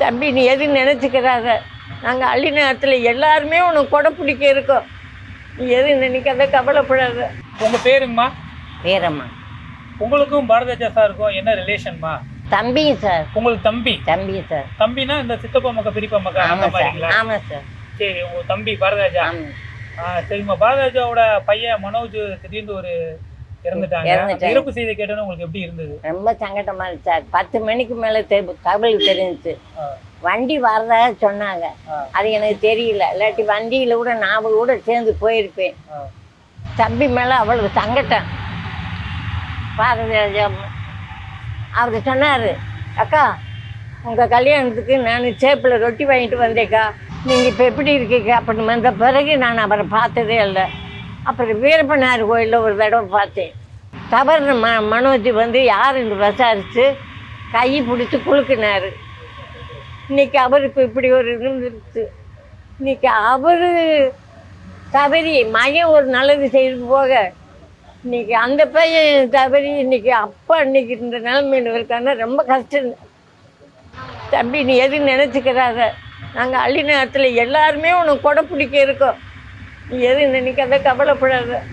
தம்பி நீ எது நினச்சிக்கிறாத, நாங்கள் அள்ளி நேரத்தில் எல்லாருமே உனக்கு கொடை பிடிக்க இருக்கோம். நீ எது நினைக்காத, கவலைப்படாத. உங்கள் பேருங்கம்மா? பேரம்மா. உங்களுக்கும் பாரதிராஜா சாருக்கும் என்ன ரிலேஷன்மா? தம்பிங்க சார். உங்களுக்கு தம்பி? தம்பி சார். தம்பினா இந்த சித்தப்பா மக்கா பெரியப்பா மக்கா அந்த மாதிரிங்களா? ஆமாம் சார். சரி, உங்கள் தம்பி பாரதிராஜா. சரிம்மா, பாரதிராஜாவோட பையன் மனோஜ் திடீர்னு ஒரு இறந்துட்டாங்க. இறப்பு செய்தி கேட்டோன்னு உங்களுக்கு எப்படி இருந்தது? ரொம்ப சங்கடமா இருந்துச்சு சார். 10 மணிக்கு மேலே தகவல் தெரிஞ்சிச்சு. வண்டி வரதா சொன்னாங்க, அது எனக்கு தெரியல. இல்லாட்டி வண்டியில் கூட நான் கூட சேர்ந்து போயிருப்பேன். தம்பி மேலே அவ்வளவு சங்கடம். பாரதிராஜா அவர் சொன்னார், அக்கா உங்கள் கல்யாணத்துக்கு நான் சேப்பில் ரொட்டி வாங்கிட்டு வந்தேக்கா, நீங்கள் இப்போ எப்படி இருக்கீங்க அப்படின்னு வந்த பிறகு நான் அவரை பார்த்ததே இல்லை. அப்புறம் வீரப்பனார் கோயிலில் ஒரு தடவை பார்த்தேன். தவறு மனோஜ் வந்து யாருன்னு விசாரித்து கை பிடிச்சி குலுக்கினார். இன்றைக்கி அவருக்கு இப்படி ஒரு இருந்துருச்சு. இன்றைக்கி அவர் தவறி மையம் ஒரு நல்லது செய்து போக, இன்றைக்கி அந்த பையன் தவறி இன்றைக்கி அப்பா இன்றைக்கி இந்த நிலைமையில் இருக்கான்னா ரொம்ப கஷ்டம். தம்பி நீ எது நினச்சிக்கிறாத, நாங்கள் அள்ளி நேரத்தில் எல்லாருமே உனக்கு கொடை பிடிக்க இருக்கோம். நீ எது நினைக்காத, கவலைப்படாத.